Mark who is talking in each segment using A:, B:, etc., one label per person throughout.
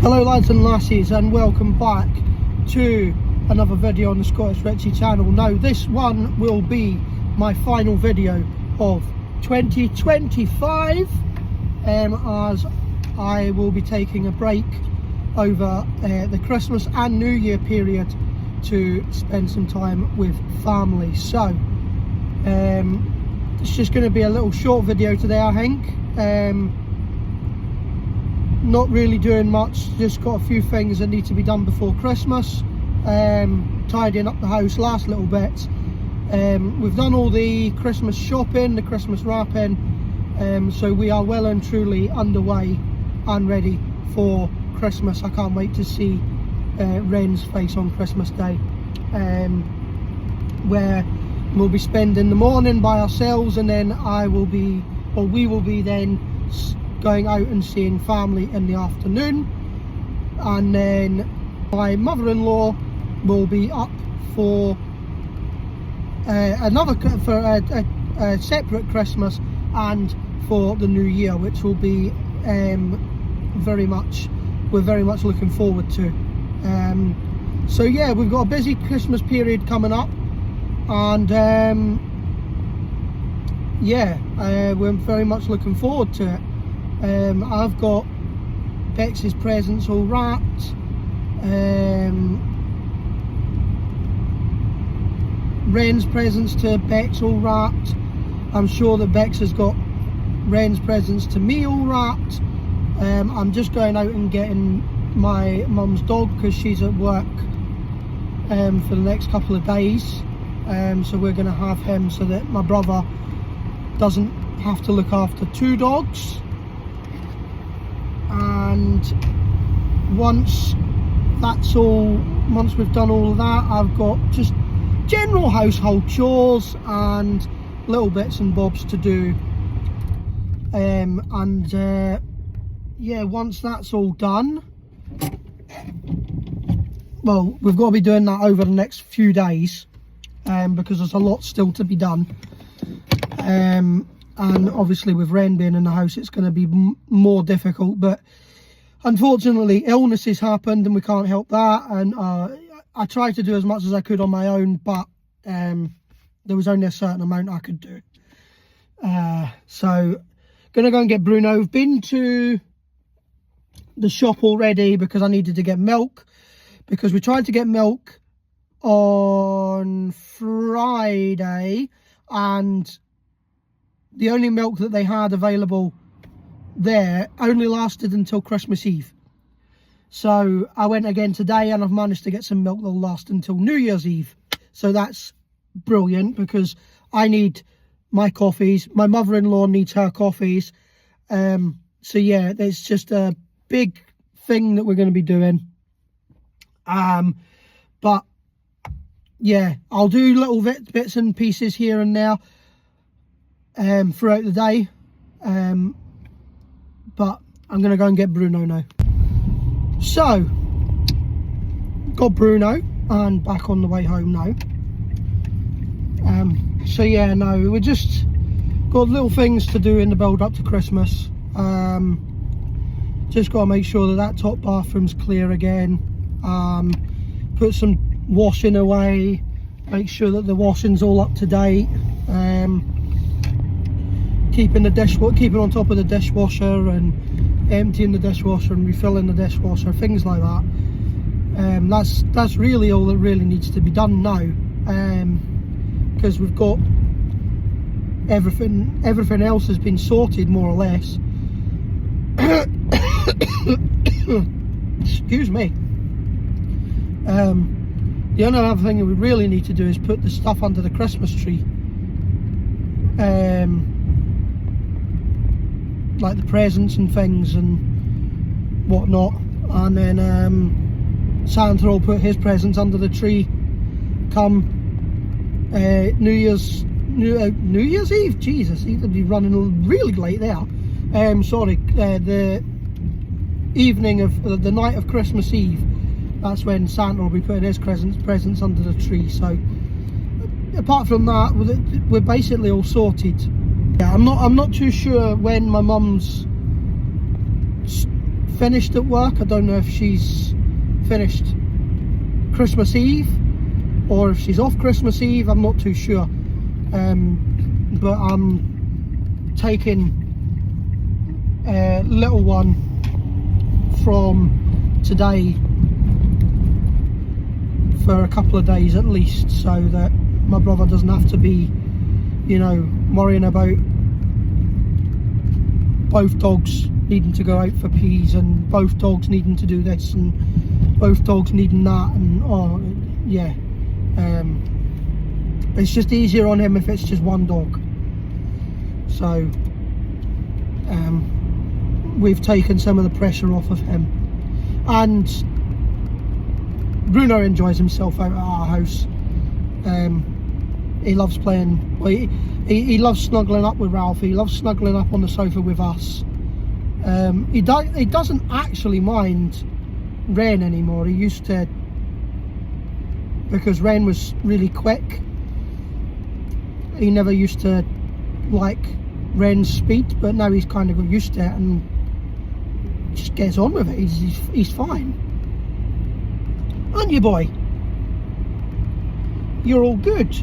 A: Hello lads and lassies, and welcome back to another video on the Scottish Richie channel. Now this one will be my final video of 2025, as I will be taking a break over the Christmas and New Year period to spend some time with family. So it's just going to be a little short video today, I think. Not really doing much, just got a few things that need to be done before Christmas. Tidying up the house, last little bits. We've done all the Christmas shopping, the Christmas wrapping, so we are well and truly underway and ready for Christmas. I can't wait to see Ren's face on Christmas Day, where we'll be spending the morning by ourselves, and then we will be then going out and seeing family in the afternoon, and then my mother-in-law will be up for a separate Christmas and for the New Year, which will be we're very much looking forward to. So yeah, we've got a busy Christmas period coming up, and we're very much looking forward to it. I've got Bex's presents all wrapped, Ren's presents to Bex all wrapped. I'm sure that Bex has got Ren's presents to me all wrapped. I'm just going out and getting my mum's dog because she's at work for the next couple of days, so we're going to have him so that my brother doesn't have to look after two dogs. And once we've done all of that, I've got just general household chores and little bits and bobs to do. Once that's all done, well, we've got to be doing that over the next few days, because there's a lot still to be done. And obviously with Ren being in the house, it's going to be more difficult, but unfortunately illnesses happened and we can't help that. And I tried to do as much as I could on my own, but there was only a certain amount I could do. So gonna go and get Bruno. I've been to the shop already because I needed to get milk, because we tried to get milk on Friday and the only milk that they had available there only lasted until Christmas Eve. So I went again today and I've managed to get some milk that'll last until New Year's Eve. So that's brilliant because I need my coffees, my mother-in-law needs her coffees. So yeah, it's just a big thing that we're going to be doing. But yeah, I'll do little bits and pieces here and there throughout the day, but I'm gonna go and get Bruno now. So got Bruno and back on the way home now. So yeah, no, we just got little things to do in the build up to Christmas. Just got to make sure that top bathroom's clear again, put some washing away, make sure that the washing's all up to date, keeping on top of the dishwasher and emptying the dishwasher and refilling the dishwasher, things like that. That's really all that really needs to be done now, because we've got everything else has been sorted more or less. Excuse me. The only other thing that we really need to do is put the stuff under the Christmas tree, like the presents and things and whatnot, and then Santa will put his presents under the tree come New Year's Eve. Jesus, he'd be running really late there. The evening of the night of Christmas Eve, that's when Santa will be putting his presents under the tree. So apart from that, we're basically all sorted. Yeah, I'm not too sure when my mum's finished at work. I don't know if she's finished Christmas Eve or if she's off Christmas Eve. I'm not too sure. But I'm taking a little one from today for a couple of days at least, so that my brother doesn't have to be, you know, worrying about both dogs needing to go out for peas and both dogs needing to do this and both dogs needing that, and oh yeah, it's just easier on him if it's just one dog. So we've taken some of the pressure off of him, and Bruno enjoys himself out at our house. He loves playing, well, he loves snuggling up with Ralph. He loves snuggling up on the sofa with us. He doesn't actually mind Ren anymore. He used to, because Ren was really quick. He never used to like Ren's speed, but now he's kind of got used to it and just gets on with it. He's fine. Aren't you, boy? You're all good.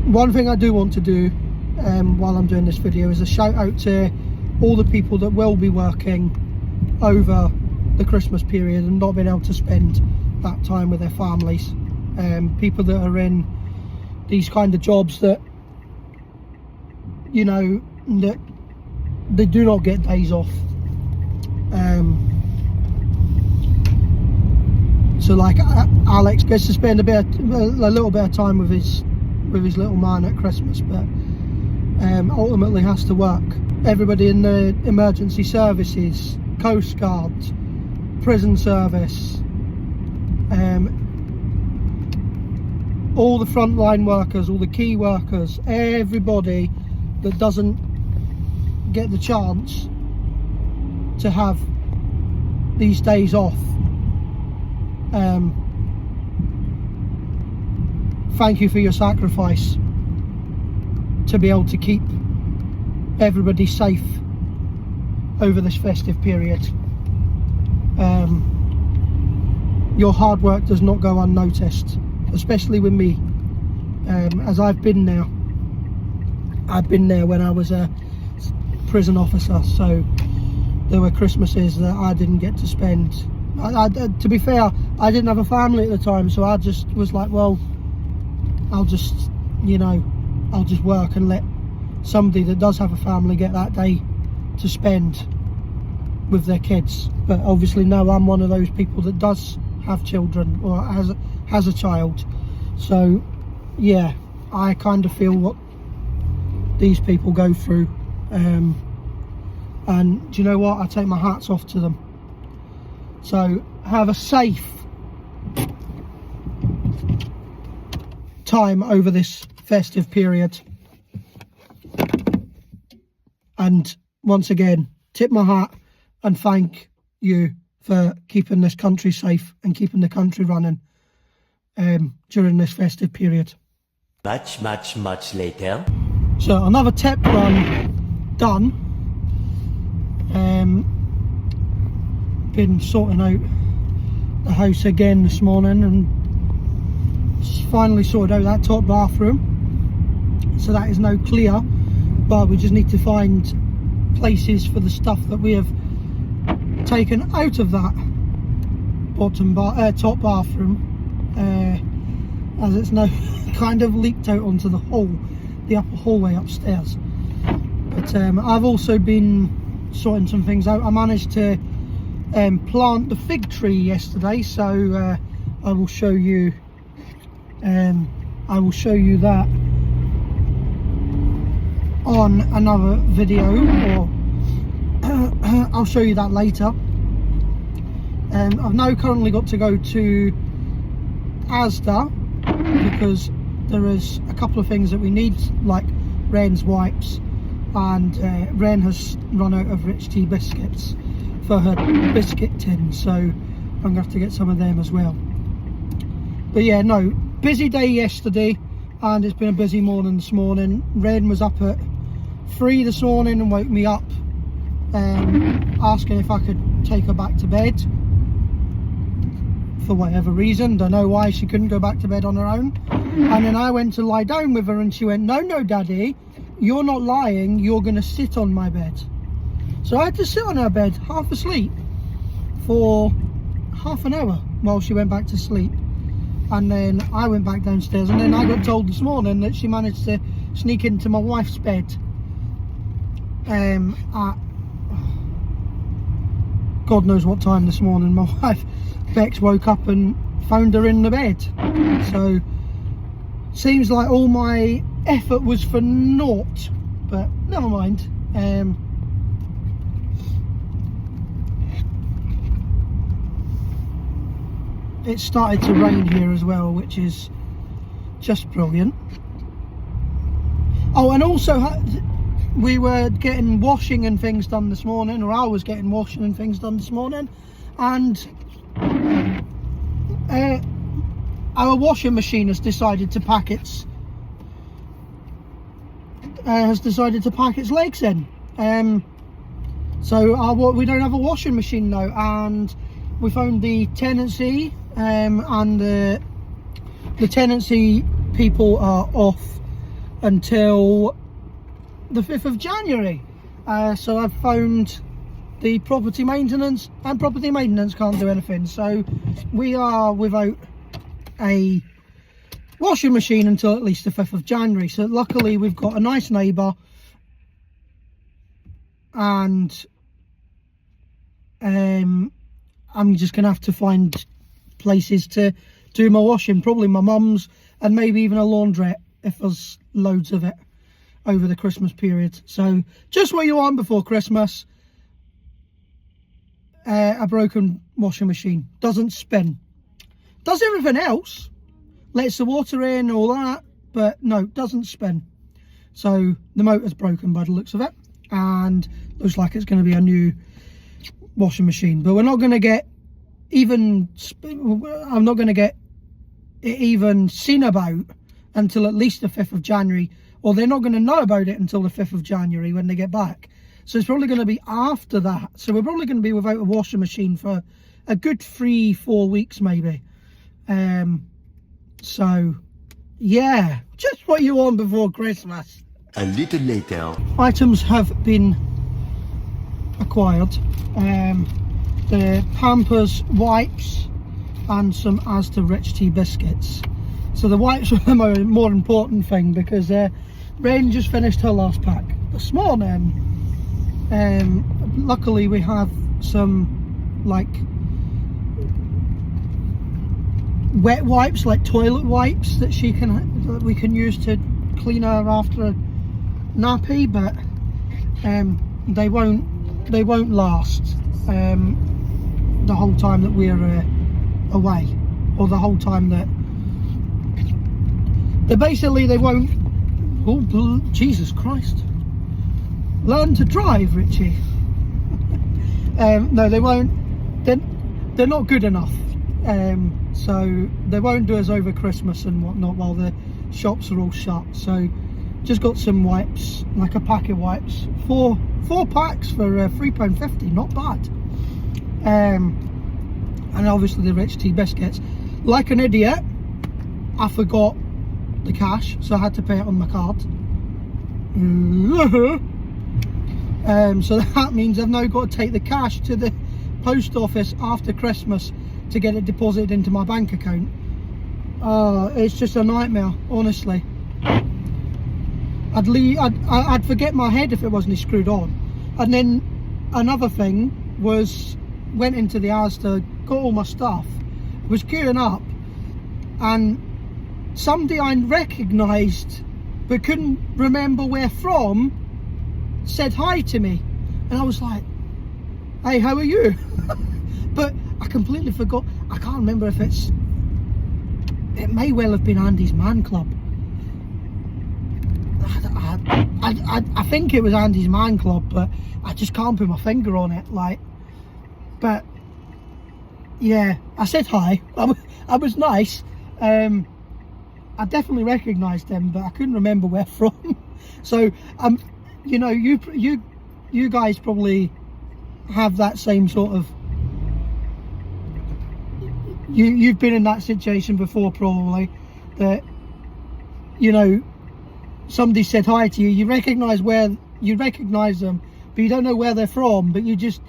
A: One thing I do want to do while I'm doing this video is a shout out to all the people that will be working over the Christmas period and not being able to spend that time with their families. People that are in these kind of jobs that, you know, that they do not get days off. So like Alex gets to spend a little bit of time with his little man at Christmas, but ultimately has to work. Everybody in the emergency services, Coast Guard, prison service, all the frontline workers, all the key workers, everybody that doesn't get the chance to have these days off, thank you for your sacrifice to be able to keep everybody safe over this festive period. Your hard work does not go unnoticed, especially with me, as I've been there when I was a prison officer. So there were Christmases that I didn't get to spend. To be fair, I didn't have a family at the time, so I just was like, well, I'll just work and let somebody that does have a family get that day to spend with their kids. But obviously now I'm one of those people that does have children or has a child, so yeah, I kind of feel what these people go through, and do you know what, I take my hats off to them. So have a safe time over this festive period, and once again tip my hat and thank you for keeping this country safe and keeping the country running during this festive period.
B: Much later.
A: So another tep run done. Been sorting out the house again this morning and finally sorted out that top bathroom, so that is now clear, but we just need to find places for the stuff that we have taken out of that top bathroom, as it's now kind of leaked out onto the upper hallway upstairs. But I've also been sorting some things out. I managed to plant the fig tree yesterday, so I will show you that on another video, or I'll show you that later. I've now currently got to go to Asda because there is a couple of things that we need, like Ren's wipes, and Ren has run out of Rich Tea biscuits for her biscuit tin, so I'm going to have to get some of them as well. But yeah, no, busy day yesterday. and it's been a busy morning this morning. Ren was up at 3 this morning and woke me up, asking if I could take her back to bed for whatever reason. Don't know why she couldn't go back to bed on her own. And then I went to lie down with her and she went, no daddy, you're not lying, you're going to sit on my bed. So I had to sit on her bed half asleep for half an hour while she went back to sleep. And then I went back downstairs, and then I got told this morning that she managed to sneak into my wife's bed at God knows what time this morning. My wife Bex woke up and found her in the bed. So seems like all my effort was for naught, but never mind. It started to rain here as well, which is just brilliant. Oh, and also we were getting washing and things done this morning, or I was getting washing and things done this morning, and our washing machine has decided to pack its legs in. So we don't have a washing machine now, and we found the tenancy, and the tenancy people are off until the 5th of January. So I've found the property maintenance, and property maintenance can't do anything. So we are without a washing machine until at least the 5th of January. So luckily we've got a nice neighbour, and I'm just going to have to find places to do my washing, probably my mum's, and maybe even a laundrette if there's loads of it over the Christmas period. So just what you want before Christmas: a broken washing machine. Doesn't spin, does everything else, lets the water in, all that, but no, doesn't spin. So the motor's broken by the looks of it, and looks like it's going to be a new washing machine. But we're not going to get I'm not going to get it even seen about until at least the 5th of January, or they're not going to know about it until the 5th of January when they get back. So it's probably going to be after that. So we're probably going to be without a washing machine for a good 3-4 weeks maybe. So yeah, just what you want before Christmas.
B: A little later.
A: Items have been acquired. The Pampers wipes and some Asda Rich Tea biscuits. So the wipes are the more important thing, because Ren just finished her last pack this morning. Luckily we have some like wet wipes, like toilet wipes, that we can use to clean her after a nappy, but they won't last the whole time that we're away, or the whole time that they won't. Oh Jesus Christ, learn to drive, Richie. No, they won't. They're not good enough, so they won't do us over Christmas and whatnot while the shops are all shut. So just got some wipes, like a pack of wipes, four packs for £3.50, not bad. And obviously the Rich Tea biscuits. Like an idiot, I forgot the cash, so I had to pay it on my card. So that means I've now got to take the cash to the post office after Christmas to get it deposited into my bank account. It's just a nightmare, honestly. I'd forget my head if it wasn't screwed on. And then another thing was, went into the Asda, got all my stuff, was queuing up, and somebody I recognised but couldn't remember where from said hi to me, and I was like, hey, how are you? But I completely forgot. I can't remember if it may well have been Andy's Man Club. I think it was Andy's Man Club, but I just can't put my finger on it, like. But yeah, I said hi. I was nice, I definitely recognised them, but I couldn't remember where from. So you know, you guys probably have that same sort of, you've been in that situation before probably, that, you know, somebody said hi to you, you recognise them, but you don't know where they're from, but you just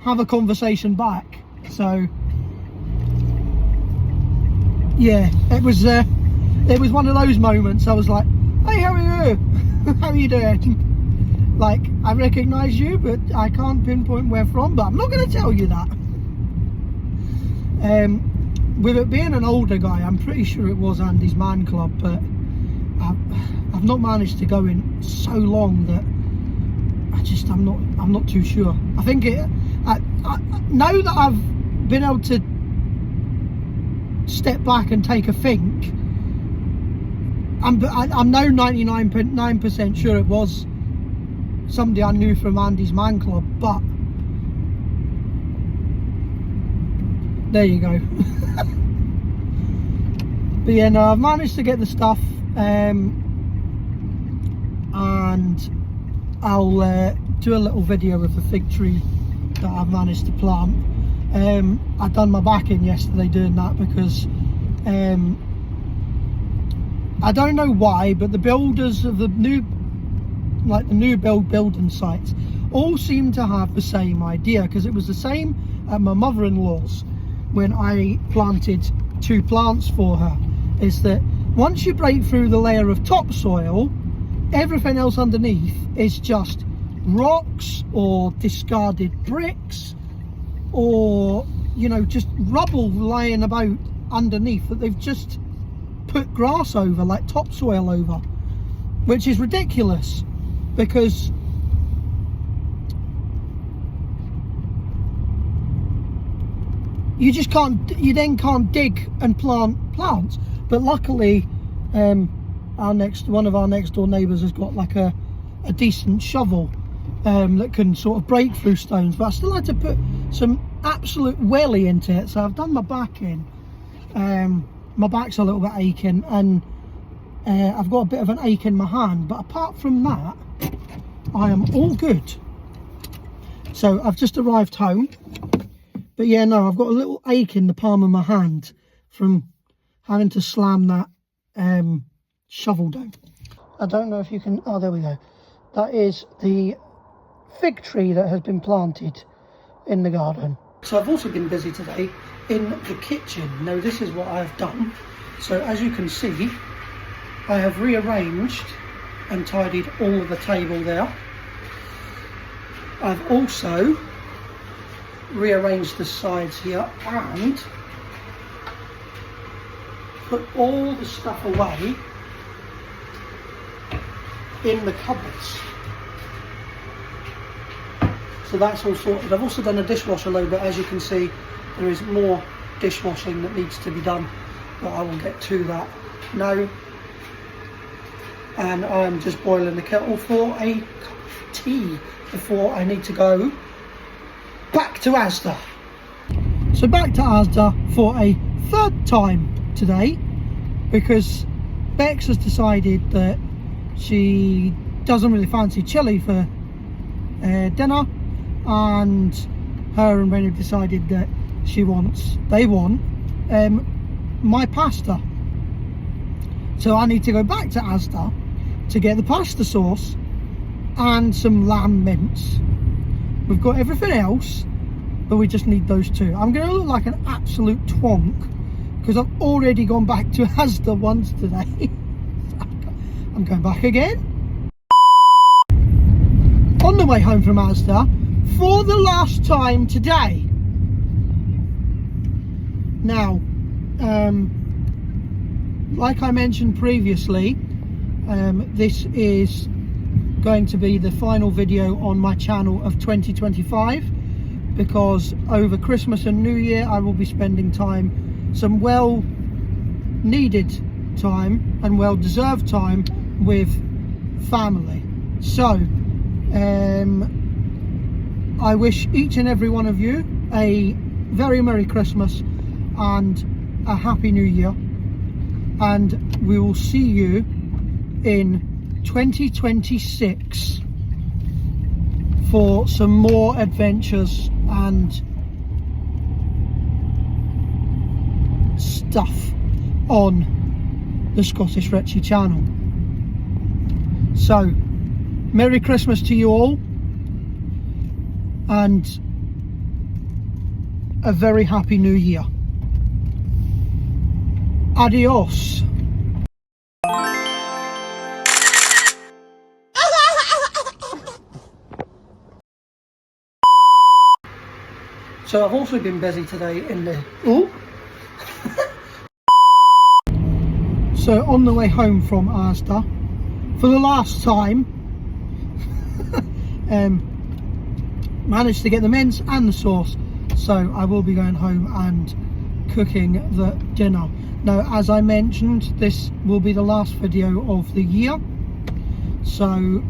A: have a conversation back. So yeah, it was one of those moments. I was like, hey, how are you? How are you doing? Like, I recognise you, but I can't pinpoint where from, but I'm not going to tell you that. With it being an older guy, I'm pretty sure it was Andy's Man Club, but I've not managed to go in so long that I'm not too sure. I think now that I've been able to step back and take a think, I'm now 99.9% sure it was somebody I knew from Andy's Man Club, but there you go. But yeah, no, I've managed to get the stuff, and I'll do a little video of the fig tree that I've managed to plant. I done my back in yesterday doing that because I don't know why, but the builders of the new building sites all seem to have the same idea, because it was the same at my mother-in-law's when I planted 2 plants for her, is that once you break through the layer of topsoil, everything else underneath is just rocks or discarded bricks, or, you know, just rubble lying about underneath that they've just put grass over, like topsoil over, which is ridiculous, because you then can't dig and plant plants. But luckily one of our next door neighbours has got like a decent shovel that can sort of break through stones, but I still had to put some absolute welly into it. So I've done my back in. My back's a little bit aching, and I've got a bit of an ache in my hand, but apart from that, I am all good. So I've just arrived home, but yeah, no, I've got a little ache in the palm of my hand from having to slam that shovel down. I don't know if you can, oh, there we go. That is the fig tree that has been planted in the garden. So I've also been busy today in the kitchen. Now this is what I've done. So as you can see, I have rearranged and tidied all of the table there. I've also rearranged the sides here and put all the stuff away in the cupboards. So that's all sorted. I've also done a dishwasher load, but as you can see, there is more dishwashing that needs to be done, but I will get to that now. And I'm just boiling the kettle for a cup of tea before I need to go back to Asda. So back to Asda for a 3rd time today, because Bex has decided that she doesn't really fancy chili for dinner, and her and Rennie decided that they want my pasta. So I need to go back to Asda to get the pasta sauce and some lamb mince. We've got everything else, but we just need those 2. I'm going to look like an absolute twonk because I've already gone back to Asda once today. I'm going back again. On the way home from Asda for the last time today. Now, like I mentioned previously, this is going to be the final video on my channel of 2025, because over Christmas and New Year I will be spending some well needed time and well deserved time with family. So I wish each and every one of you a very Merry Christmas and a Happy New Year. and we will see you in 2026 for some more adventures and stuff on the Scottish Retchie channel. So, Merry Christmas to you all, and a very happy New Year. Adios. So I've also been busy today in the... Oh! So on the way home from Asda, for the last time, managed to get the mince and the sauce. So I will be going home and cooking the dinner. Now, as I mentioned, this will be the last video of the year. So,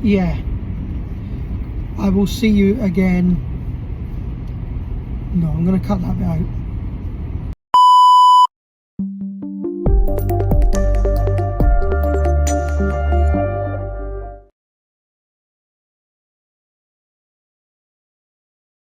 A: yeah. I will see you again. No, I'm going to cut that bit out.